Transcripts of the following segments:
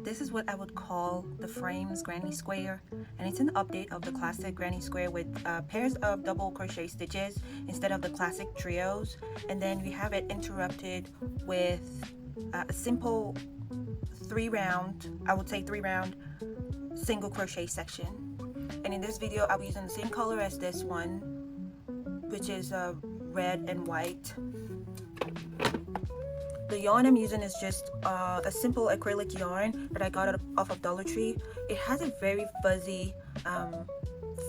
This is what I would call the frames granny square, and it's an update of the classic granny square with pairs of double crochet stitches instead of the classic trios. And then we have it interrupted with a simple three round single crochet section. And in this video I'll be using the same color as this one, which is red and white. The yarn I'm using is just a simple acrylic yarn that I got off of Dollar Tree. It has a very fuzzy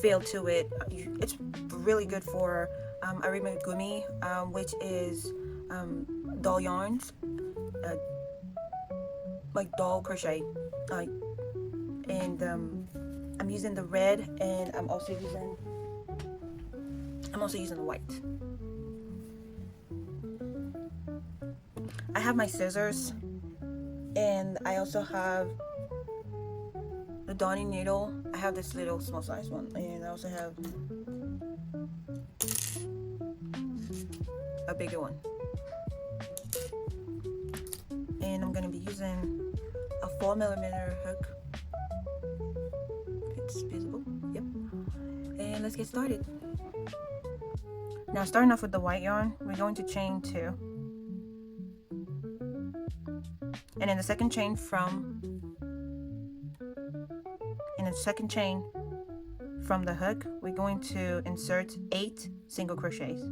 feel to it. It's really good for arimagumi, which is doll yarns, like doll crochet. And I'm using the red, and I'm also using the white. I have my scissors, and I also have the darning needle. I have this little small size one, and I also have a bigger one. And I'm gonna be using a 4mm hook. If it's visible, yep. And let's get started. Now, starting off with the white yarn, we're going to chain 2. And in the second chain from the hook, we're going to insert 8 single crochets.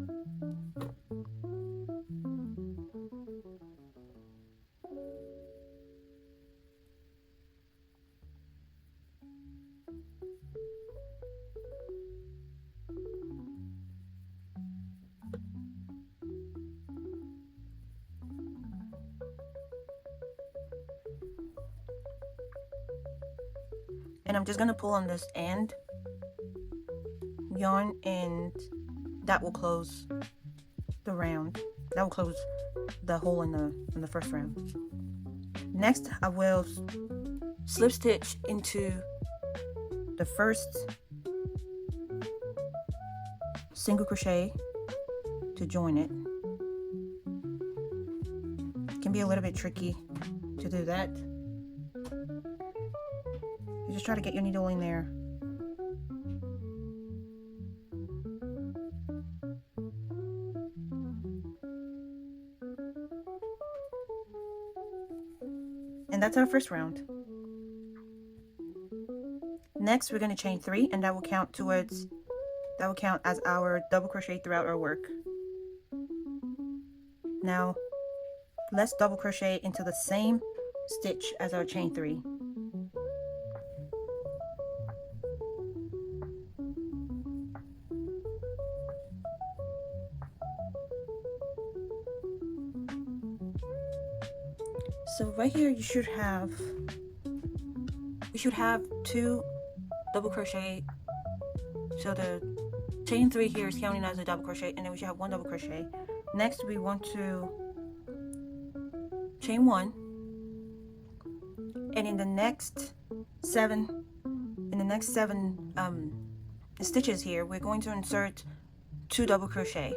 And I'm just going to pull on this end yarn, and that will close the round. That will close the hole in the first round. Next, I will slip stitch into the first single crochet to join it. It can be a little bit tricky to do that. You just try to get your needle in there. And that's our first round. Next, we're going to chain 3, and that will count as our double crochet throughout our work. Now, let's double crochet into the same stitch as our chain 3. So right here we should have 2 double crochet. So the chain 3 here is counting as a double crochet, and then we should have 1 double crochet. Next, we want to chain 1, and in the next 7 stitches here, we're going to insert 2 double crochet,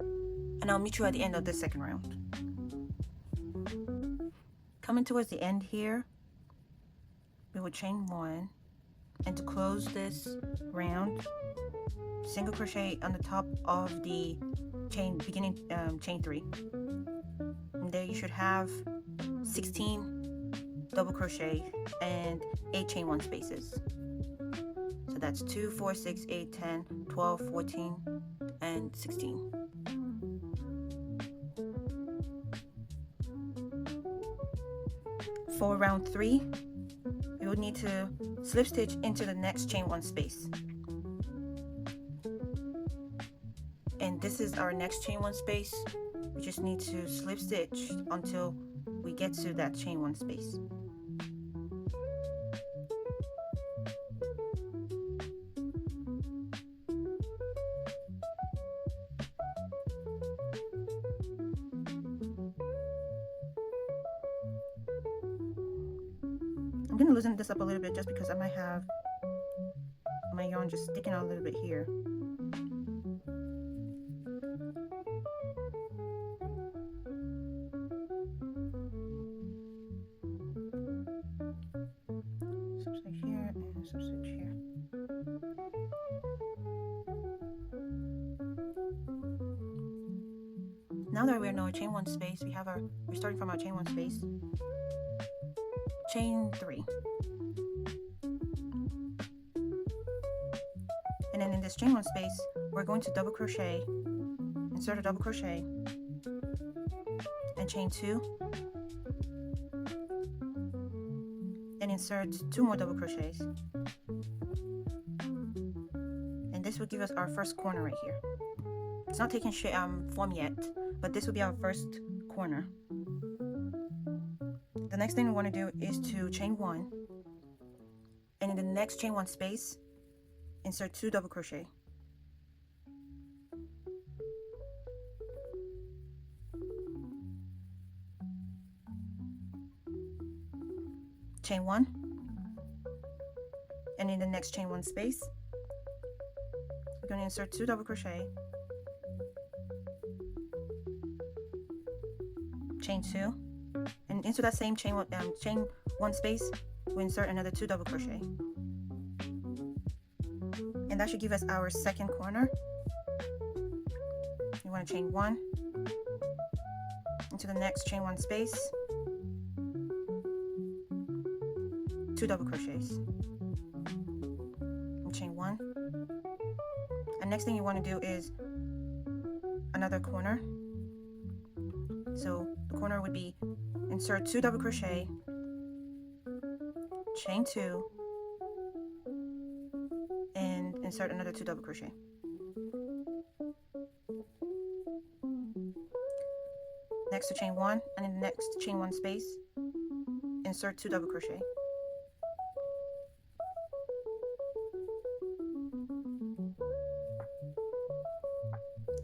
and I'll meet you at the end of the second round. Coming towards the end here, we will chain 1, and to close this round, single crochet on the top of the chain chain 3, and there you should have 16 double crochet and 8 chain 1 spaces. So that's 2, 4, 6, 8, 10, 12, 14, and 16. For round 3, we would need to slip stitch into the next chain 1 space. And this is our next chain 1 space. We just need to slip stitch until we get to that chain 1 space. I'm going to loosen this up a little bit just because I might have my yarn just sticking out a little bit here. Now that we're in our chain 1 space, we're starting from our chain 1 space, chain 3, and then in this chain 1 space we're going to double crochet, insert a double crochet, and chain 2, and insert 2 more double crochets, and this will give us our first corner right here. It's not taking form yet, but this will be our first corner. The next thing we want to do is to chain 1, and in the next chain 1 space insert 2 double crochet, chain 1, and in the next chain 1 space we're going to insert 2 double crochet, chain 2, and into that same chain 1 space we insert another 2 double crochet, and that should give us our second corner. You want to chain 1 into the next chain 1 space, 2 double crochets, and chain 1. And next thing you want to do is another corner. So the corner would be insert 2 double crochet, chain 2, and insert another 2 double crochet. Next to chain 1, and in the next chain 1 space insert 2 double crochet,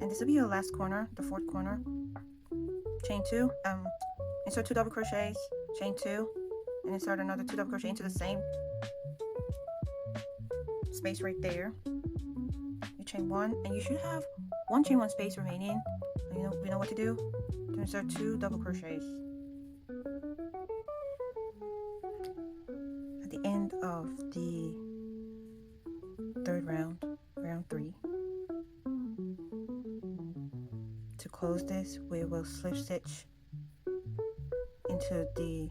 and this will be your last corner, the fourth corner. Chain 2, insert 2 double crochets, chain 2, and insert another 2 double crochet into the same space right there. You chain 1, and you should have 1 chain 1 space remaining. We know what to do. To insert 2 double crochets at the end of the third round, round 3. To close this, we will slip stitch into the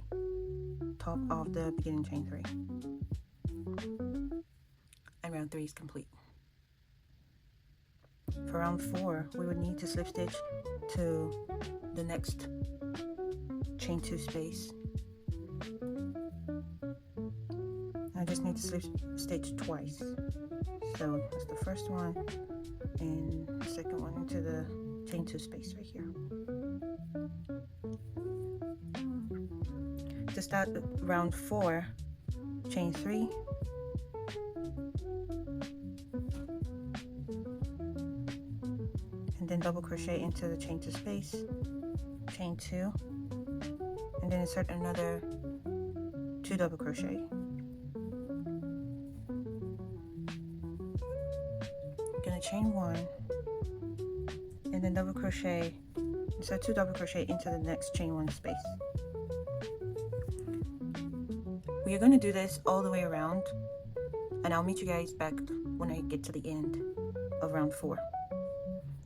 top of the beginning chain 3, and round 3 is complete. For round 4, we would need to slip stitch to the next chain 2 space. I just need to slip stitch twice, so that's the first one and the second one into the chain 2 space right here. To start round 4, chain 3, and then double crochet into the chain 2 space, chain 2, and then insert another 2 double crochet. You're gonna chain 1, and then double crochet, insert 2 double crochet into the next chain 1 space. We are going to do this all the way around, and I'll meet you guys back when I get to the end of round 4.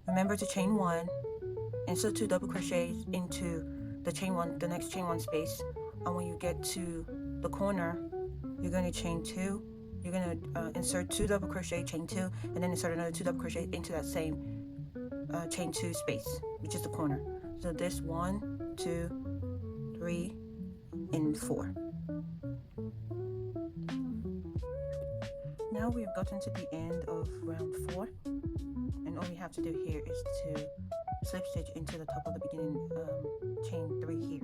Remember to chain 1, insert 2 double crochets into the next chain 1 space, and when you get to the corner, you're going to chain 2. You're going to insert 2 double crochet, chain 2, and then insert another 2 double crochet into that same chain 2 space, which is the corner. So this 1, 2, 3, and 4. Now we've gotten to the end of round 4, and all we have to do here is to slip stitch into the top of the beginning chain 3 here.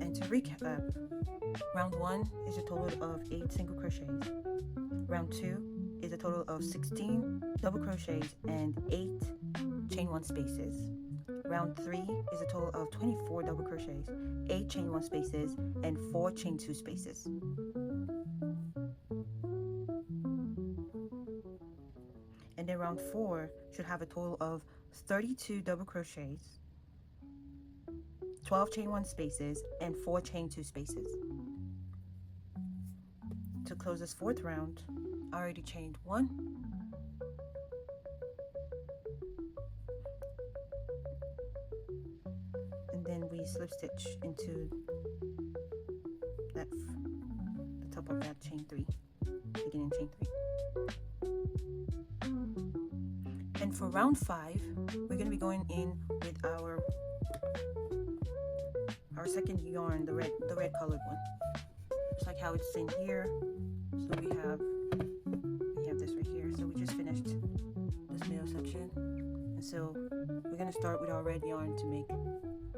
And to recap, round 1 is a total of 8 single crochets. Round 2 is a total of 16 double crochets and 8 chain 1 spaces. Round 3 is a total of 24 double crochets, 8 chain 1 spaces, and 4 chain 2 spaces. And then round 4 should have a total of 32 double crochets, 12 chain 1 spaces, and 4 chain 2 spaces. To close this 4th round, I already chained 1, slip stitch into that the top of that chain 3, beginning chain 3. And for round 5, we're going to be going in with our second yarn, the red colored one, just like how it's in here. So we have this right here. So we just finished this middle section, and so we're going to start with our red yarn to make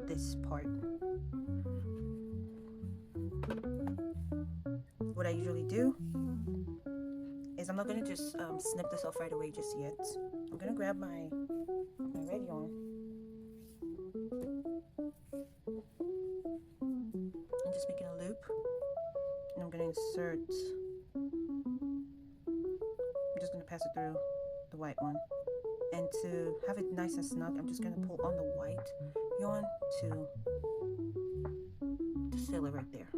this part. What I usually do is I'm not going to just snip this off right away just yet. I'm going to grab my red yarn and just making a loop, and I'm going to insert, I'm just going to pass it through the white one, and to have it nice and snug, I'm just going to pull on the white yarn to seal it right there.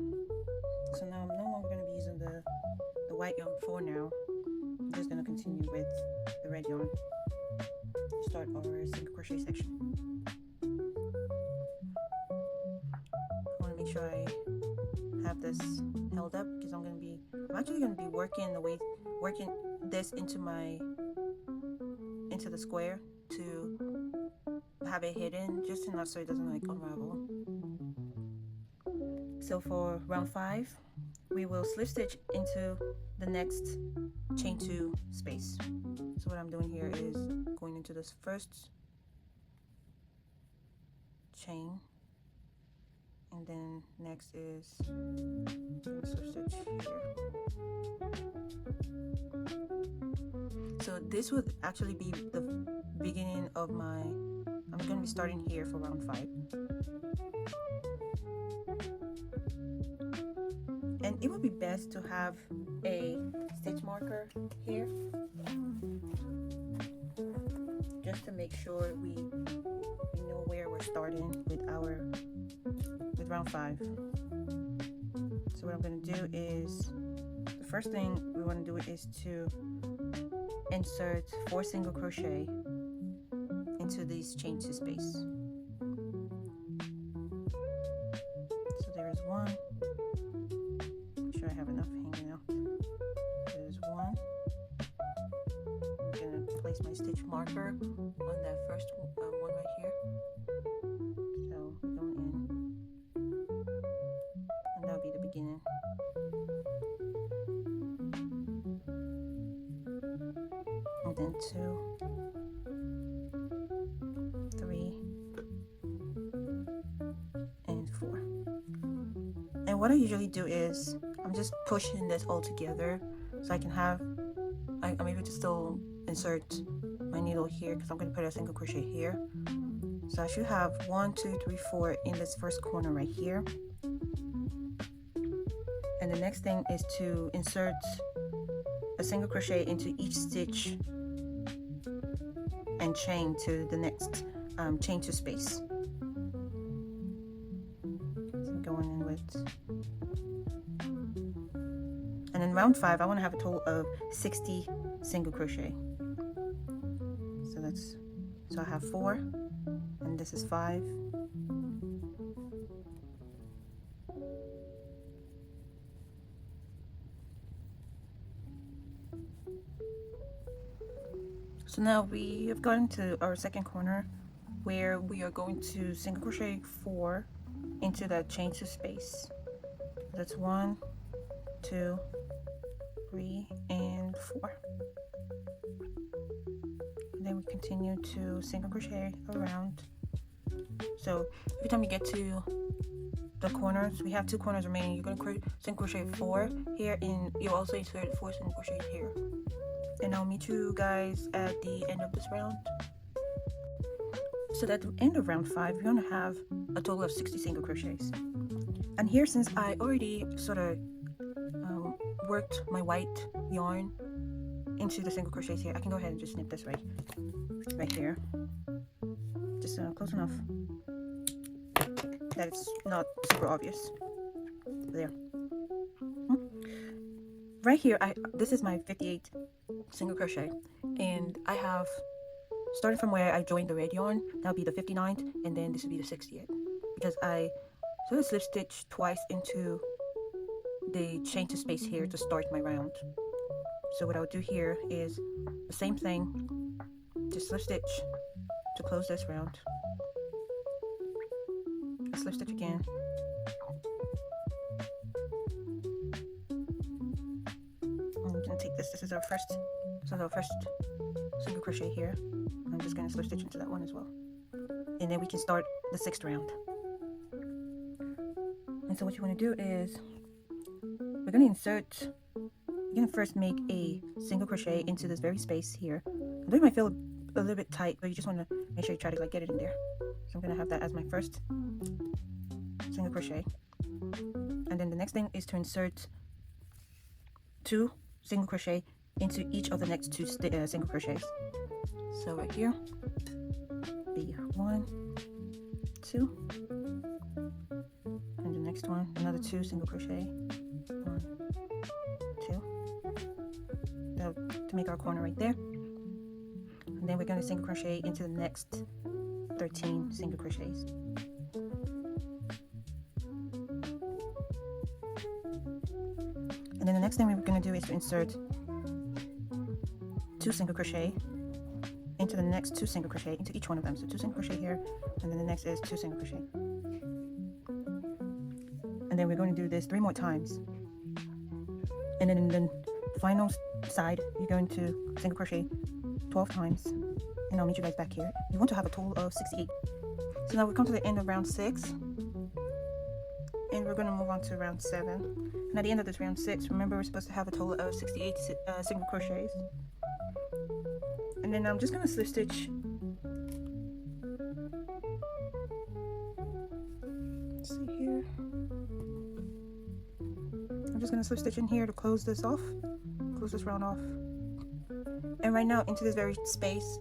So now I'm no longer going to be using the white yarn for now. I'm just going to continue with the red yarn to start our single crochet section. I want to make sure I have this held up because I'm actually going to be working this into the square to have it hidden, just enough so it doesn't like unravel. So for round 5, we will slip stitch into the next chain 2 space. So what I'm doing here is going into this first chain, and then next is slip stitch here. So this would actually be the beginning of I'm going to be starting here for round 5. And it would be best to have a stitch marker here, just to make sure we know where we're starting with round 5. So what I'm going to do is, the first thing we want to do is to insert 4 single crochet into this chain 2 space. So there's 1. Make sure I have enough hanging out. There's 1. I'm gonna place my stitch marker on that first one right here. So we're going in, and that'll be the beginning. And then 2, 3, and 4. And what I usually do is I'm just pushing this all together so I'm able to still insert my needle here, because I'm going to put a single crochet here. So I should have 1, 2, 3, 4 in this first corner right here. And the next thing is to insert a single crochet into each stitch and chain to the next chain 2 space. So going in with, and in round 5 I want to have a total of 60 single crochet. So I have 4, and this is 5. So now we have gotten to our second corner, where we are going to single crochet 4 into that chain 2 space. That's 1, 2, 3, and 4. And then we continue to single crochet around. So every time you get to the corners, we have 2 corners remaining. You're going to single crochet 4 here, and you also insert 4 single crochets here. And I'll meet you guys at the end of this round. So at the end of round 5, we're going to have a total of 60 single crochets. And here, since I already sort of worked my white yarn into the single crochets here, I can go ahead and just snip this right here. Just close enough that it's not super obvious. There. Right here, this is my 58 single crochet, and I have, starting from where I joined the red yarn, that'll be the 59th, and then this will be the 60th, because I sort of slip stitch twice into the chain to space here to start my round. So what I'll do here is the same thing, just slip stitch to close this round, slip stitch again, I'm gonna take this is our first single crochet here. I'm just gonna slip stitch into that one as well, and then we can start the 6th round. And so what you want to do is we're going to insert, you're going to first make a single crochet into this very space here. It might feel a little bit tight, but you just want to make sure you try to like get it in there. So I'm going to have that as my first single crochet, and then the next thing is to insert 2 single crochet into each of the next 2 single crochets. So right here be 1, 2, and the next one another 2 single crochet, 1, 2, to make our corner right there, and then we're going to single crochet into the next 13 single crochets. And then the next thing we're going to do is to insert 2 single crochet into the next 2 single crochet into each one of them. So 2 single crochet here, and then the next is 2 single crochet. And then we're going to do this 3 more times. And then in the final side, you're going to single crochet 12 times. And I'll meet you guys back here. You want to have a total of 68. So now we come to the end of round 6. And we're going to move on to round 7. And at the end of this round 6, remember we're supposed to have a total of 68 single crochets. And then I'm just going to slip stitch. Let's see here. I'm just going to slip stitch in here to close this off, close this round off. And right now into this very space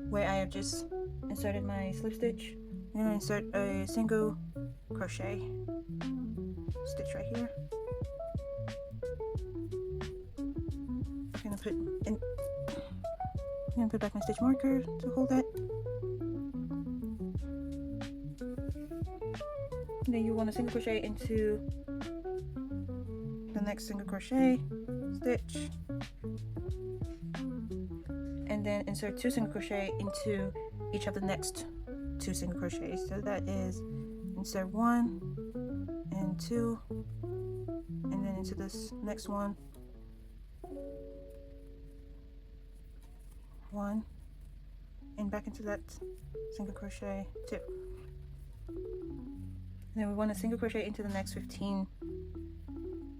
where I have just inserted my slip stitch, I'm going to insert a single crochet stitch right here. I'm going to put back my stitch marker to hold that. And then you want to single crochet into the next single crochet stitch, and then insert 2 single crochet into each of the next 2 single crochets. So that is insert 1 and 2, and then into this next one, 1, and back into that single crochet 2. And then we want to single crochet into the next 15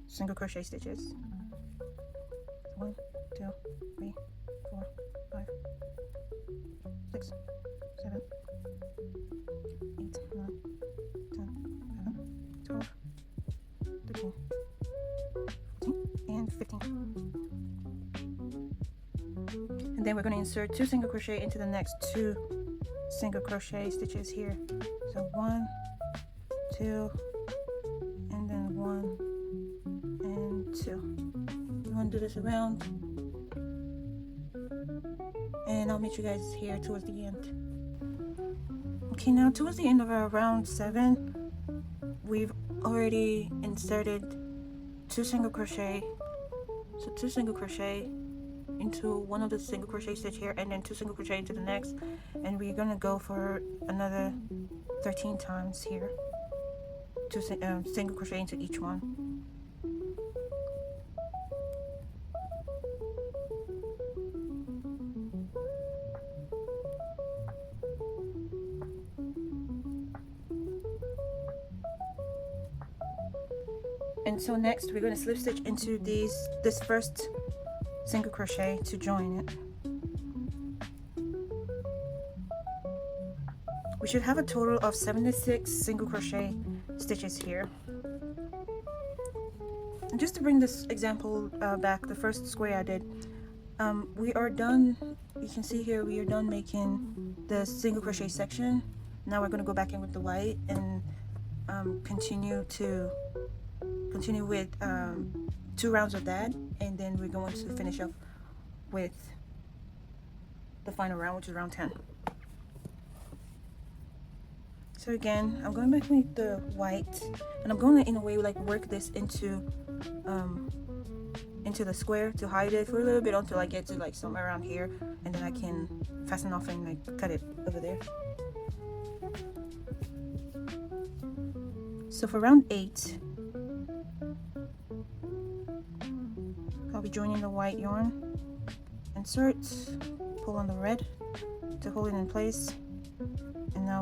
single crochet stitches. 1, 2, 3, 4, 5, 6, 7, 8, 9, 10, 11, 12, 13, 14, and 15. And then we're going to insert 2 single crochet into the next 2 single crochet stitches here. So 1, 2, and then 1 and 2. We want to do this around, and I'll meet you guys here towards the end. Okay, now towards the end of our round 7, we've already inserted 2 single crochet. So 2 single crochet into one of the single crochet stitch here, and then 2 single crochet into the next, and we're gonna go for another 13 times here. 2 single crochet into each one. And so next we're going to slip stitch into this first single crochet to join it. We should have a total of 76 single crochet stitches here. And just to bring this example back, the first square I did, we are done. You can see here we are done making the single crochet section. Now we're going to go back in with the white and continue with 2 rounds of that, and then we're going to finish up with the final round, which is round 10. So again, I'm going back with the white, and I'm going to, in a way, like work this into the square to hide it for a little bit until I get to like somewhere around here, and then I can fasten off and like cut it over there. So for round 8, I'll be joining the white yarn, insert, pull on the red to hold it in place, and now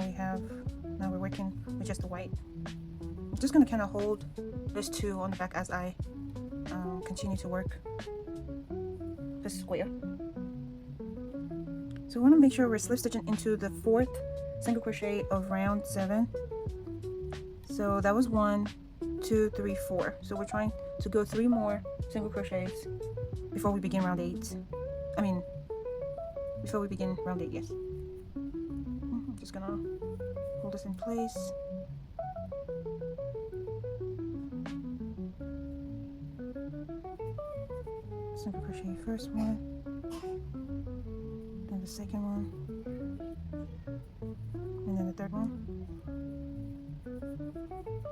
we're working with just the white. I'm just going to kind of hold this 2 on the back as I continue to work the square. So we want to make sure we're slip stitching into the 4th single crochet of round 7. So that was 1, 2, 3, 4. So we're trying to go 3 more single crochets before we begin round 8. Before we begin round 8, yes. I'm just gonna hold this in place. Single crochet first one, then the second one, and then the third one.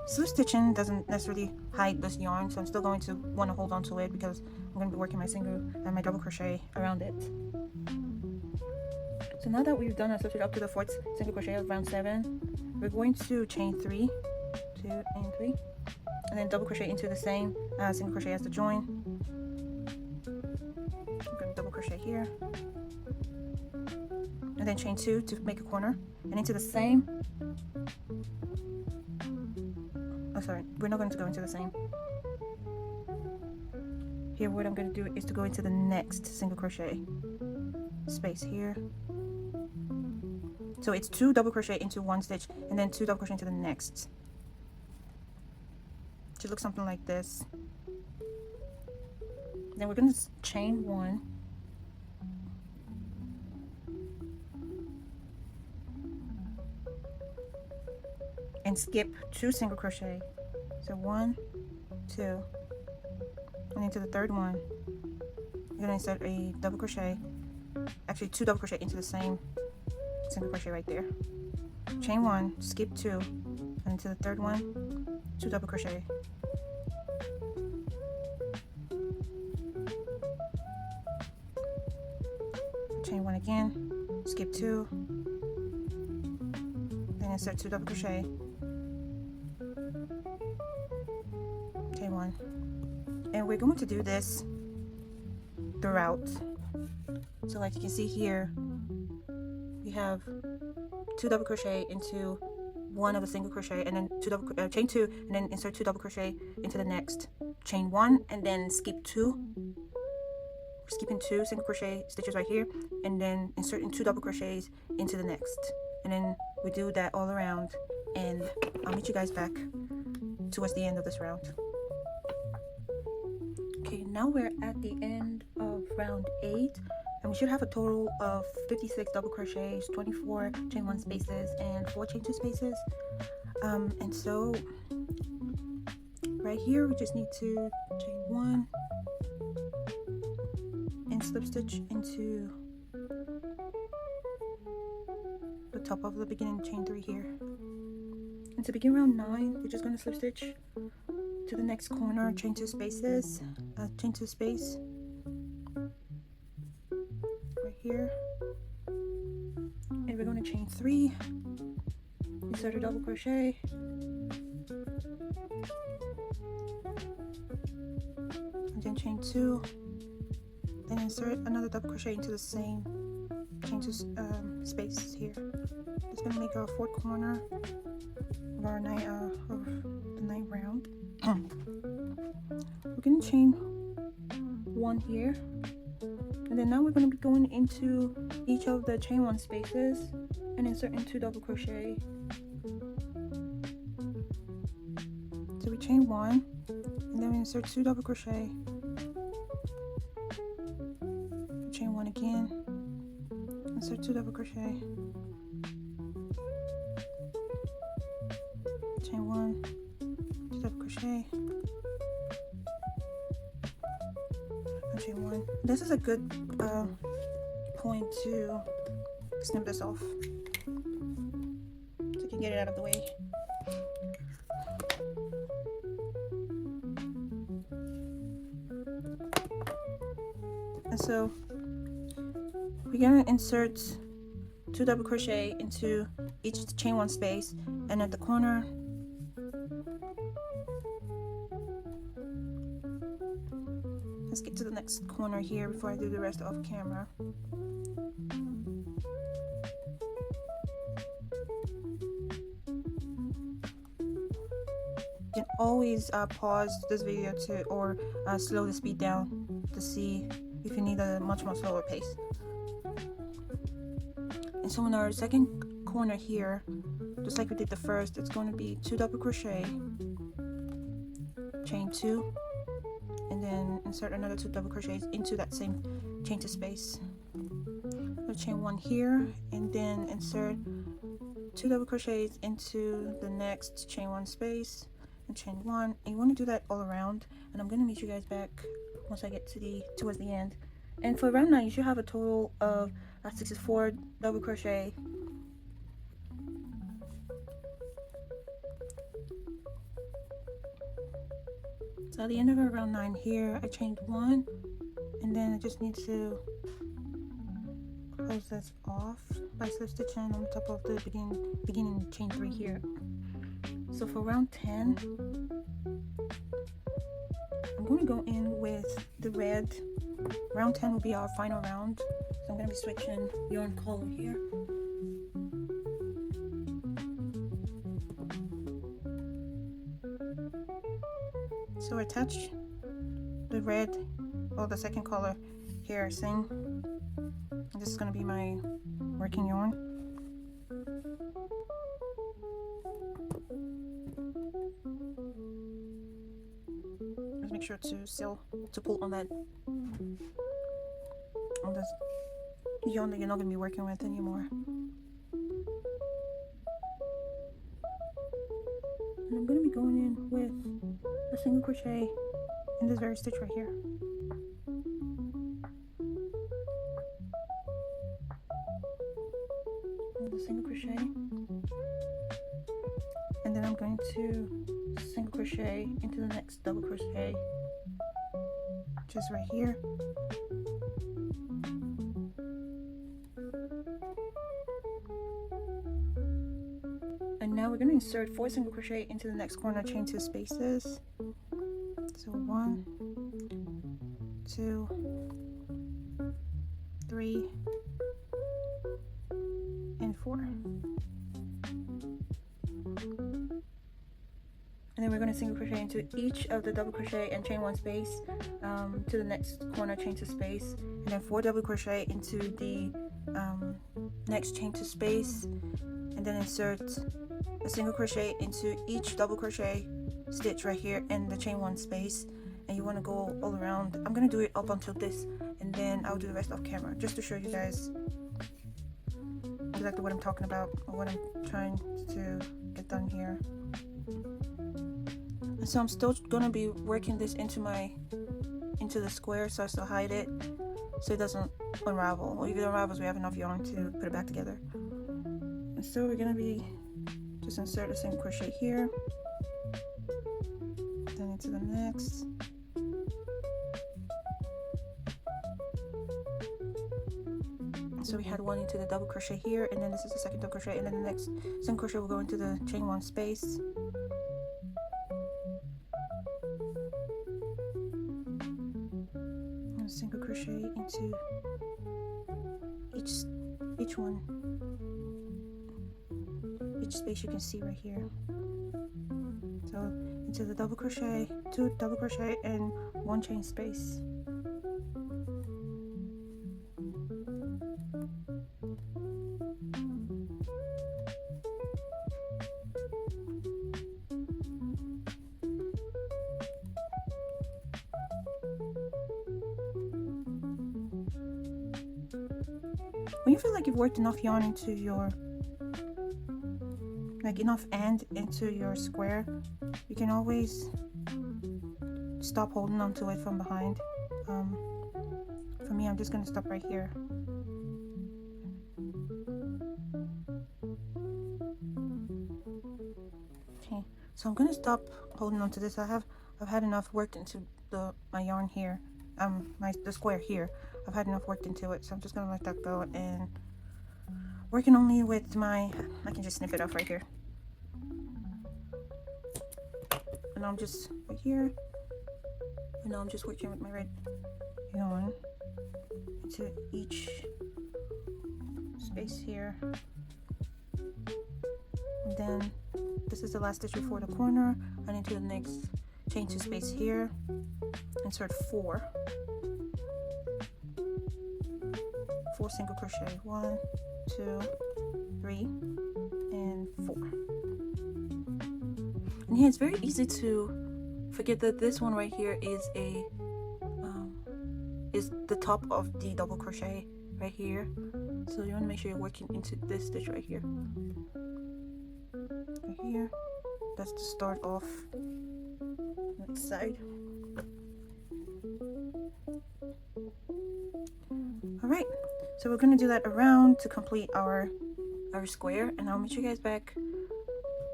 Slip stitching doesn't necessarily hide this yarn, so I'm still going to want to hold on to it because I'm going to be working my single and my double crochet around it. So now that we've done our slip stitch up to the 4th single crochet of round 7, we're going to chain 3, 2 and 3, and then double crochet into the same single crochet as the join. I'm going to double crochet here, and then chain 2 to make a corner, and into the same. Oh, sorry, we're not going to go into the same. Here, what I'm going to do is to go into the next single crochet space here. So it's 2 double crochet into 1 stitch, and then 2 double crochet into the next. It should look something like this. Then we're going to chain 1. And skip 2 single crochet. So 1, 2, and into the 3rd one, you're going to insert a double crochet, actually 2 double crochet into the same single crochet right there. Chain 1, skip 2, and into the 3rd one, 2 double crochet. Chain 1 again, skip 2, then insert 2 double crochet. Chain 1, and we're going to do this throughout. So like you can see here, we have 2 double crochet into 1 of the single crochet, and then chain 2, and then insert 2 double crochet into the next. Chain 1, and then skip 2. We're skipping 2 single crochet stitches right here, and then inserting 2 double crochets into the next. And then we do that all around, and I'll meet you guys back towards the end of this round. Okay, now we're at the end of round 8, and we should have a total of 56 double crochets, 24 chain 1 spaces, and 4 chain 2 spaces. And so right here we just need to chain 1 and slip stitch into the top of the beginning chain 3 here. And to begin round 9, we're just going to slip stitch to the next corner, chain 2 spaces, chain 2 space right here, and we're going to chain 3, insert a double crochet, and then chain 2, then insert another double crochet into the same chain 2 space here. It's going to make our 4th corner of our the 9th round. We're going to chain 1 here, and then now we're going to be going into each of the chain 1 spaces and inserting 2 double crochet. So we chain 1, and then we insert 2 double crochet, chain 1 again, insert 2 double crochet, chain 1, 2 double crochet, and chain 1. This is a good point to snip this off, so you can get it out of the way. And so we're gonna insert 2 double crochet into each chain 1 space, and at the corner let's get to the next corner here before I do the rest off camera. You can always pause this video or slow the speed down to see if you need a much more slower pace. And so in our second corner here, just like we did the first, it's going to be 2 double crochet, chain 2, and then insert another 2 double crochets into that same chain 2 space. So chain 1 here, and then insert 2 double crochets into the next chain 1 space and chain 1, and you want to do that all around. And I'm going to meet you guys back once I get towards the end. And for round 9, you should have a total of 64 double crochet. So at the end of our round 9 here, I chained 1, and then I just need to close this off by slip stitching on top of the beginning chain 3 here. So for round 10, I'm going to go in with the red. Round 10 will be our final round, so I'm going to be switching yarn color here. So attach the red, or the second color here, same. This is going to be my working yarn. Just make sure to pull on that, on this yarn that you're not going to be working with anymore. And I'm going to be going in with a single crochet in this very stitch right here. With a single crochet, and then I'm going to single crochet into the next double crochet just right here. And now we're going to insert 4 single crochet into the next corner, chain 2 spaces. So 1, 2, 3, and 4. And then we're going to single crochet into each of the double crochet and chain 1 space to the next corner, chain 2 space, and then 4 double crochet into the next chain 2 space, and then insert a single crochet into each double crochet stitch right here in the chain 1 space. And you want to go all around. I'm going to do it up until this, and then I'll do the rest off camera just to show you guys exactly what I'm talking about, or what I'm trying to get done here. And so I'm still going to be working this into the square, so I still hide it so it doesn't unravel. Or if it unravels, we have enough yarn to put it back together. And so we're going to be just insert a single crochet here, then into the next, so we had 1 into the double crochet here, and then this is the second double crochet, and then the next single crochet will go into the chain 1 space. And a single crochet into each space you can see right here. So into the double crochet, 2 double crochet, and 1 chain space. When you feel like you've worked enough yarn into your, enough end into your square, you can always stop holding onto it from behind. For me, I'm just going to stop right here. So I'm gonna stop holding on to this. I've had enough worked into my yarn here, the square here. I've had enough worked into it, so I'm just gonna let that go and working only with I can just snip it off right here. And I'm just right here, and now I'm just working with my red yarn into each space here. And then this is the last stitch before the corner. Run into the next chain 2 space here, insert 4 single crochet, 1, 2, 3, and 4. And here it's very easy to forget that this one right here is is the top of the double crochet right here. So you want to make sure you're working into this stitch right here. Right here. That's the start off that side. Alright, so we're going to do that around to complete our square, and I'll meet you guys back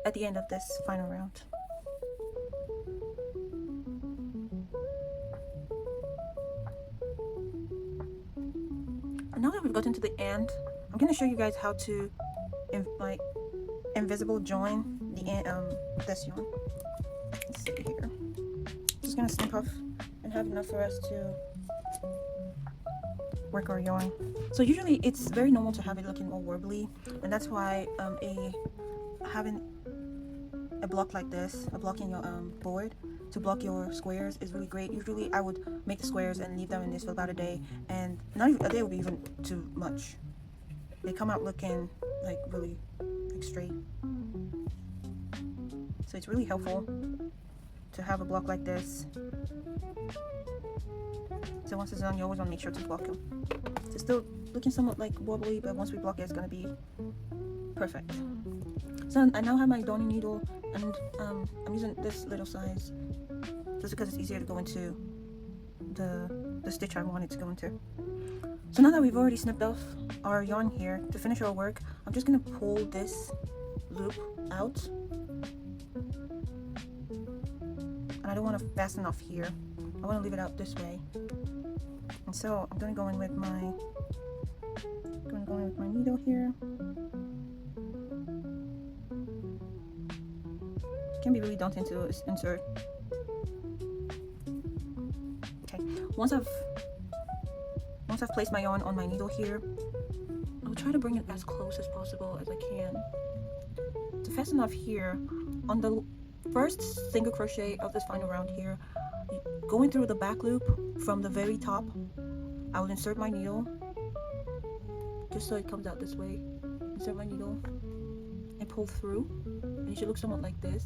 at the end of this final round. And now that we've gotten to the end, I'm going to show you guys how to invisible join this yarn. Let's see here. Just gonna snip off and have enough for us to work our yarn. So usually it's very normal to have it looking all warbly, and that's why having a block like this, a block in your board to block your squares is really great. Usually I would make the squares and leave them in this for about a day, and not even a day would be even too much. They come out looking like really straight. So it's really helpful to have a block like this. So once it's done, you always want to make sure to block them. It's still looking somewhat like wobbly, but once we block it, it's going to be perfect. So I now have my darning needle, and I'm using this little size just because it's easier to go into the stitch I want it to go into. So now that we've already snipped off our yarn here, to finish our work, I'm just going to pull this loop out. And I don't want to fasten off here. I want to leave it out this way. And so I'm going to go in with my needle here. It can be really daunting to insert. Okay, once I've placed my yarn on my needle here, I'll try to bring it as close as possible as I can. To fasten off here, on the first single crochet of this final round here, going through the back loop from the very top, I will insert my needle, just so it comes out this way. Insert my needle and pull through, and it should look somewhat like this.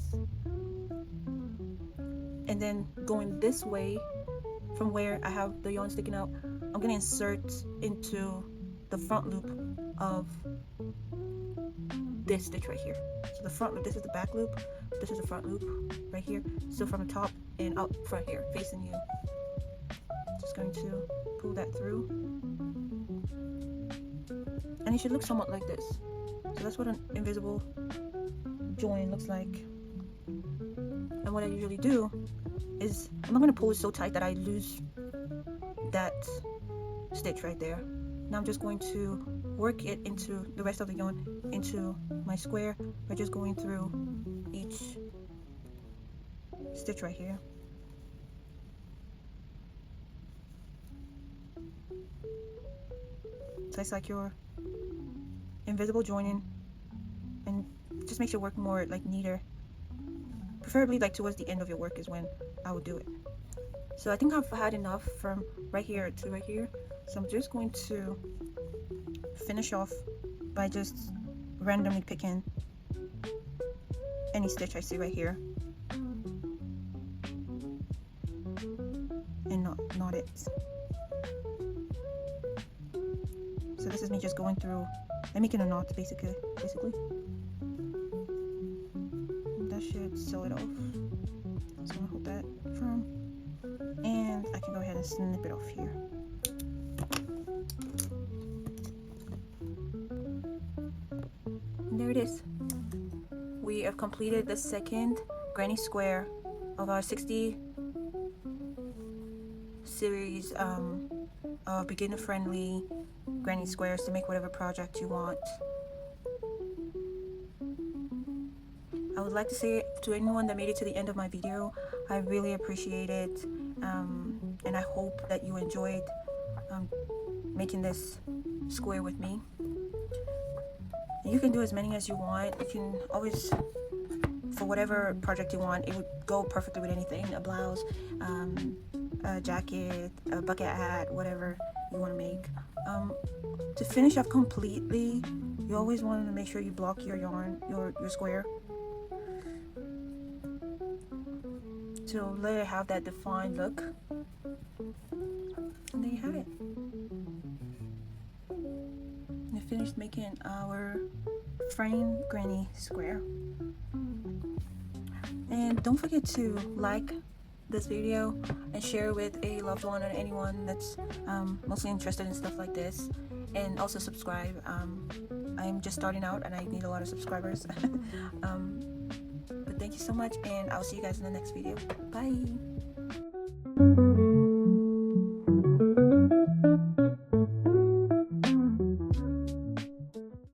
And then going this way, from where I have the yarn sticking out, I'm going to insert into the front loop of this stitch right here. So the front loop, this is the back loop, this is the front loop right here. So from the top and out front here, facing you. Just going to pull that through. And it should look somewhat like this. So that's what an invisible join looks like. And what I usually do is, I'm not going to pull it so tight that I lose that stitch right there. Now I'm just going to work it into the rest of the yarn into my square by just going through each stitch right here. So it's like your invisible joining, and just makes your work more like neater. Preferably like towards the end of your work is when I would do it. So I think I've had enough from right here to right here. So I'm just going to finish off by just randomly picking any stitch I see right here and knot it. So this is me just going through and making a knot basically. That should sew it off. So I'm gonna hold that firm, and I can go ahead and snip it off here. And there it is. We have completed the second granny square of our 60 series beginner friendly granny squares to make whatever project you want. I would like to say to anyone that made it to the end of my video, I really appreciate it, and I hope that you enjoyed making this square with me. You can do as many as you want. You can always, for whatever project you want, it would go perfectly with anything, a blouse, a jacket, a bucket hat, whatever you want to make. To finish off completely, you always want to make sure you block your yarn, your square, to let it have that defined look. And there you have it. We finished making our frame granny square. And don't forget to like this video and share with a loved one or anyone that's mostly interested in stuff like this, and also subscribe. I'm just starting out and I need a lot of subscribers. But thank you so much, and I'll see you guys in the next video. Bye.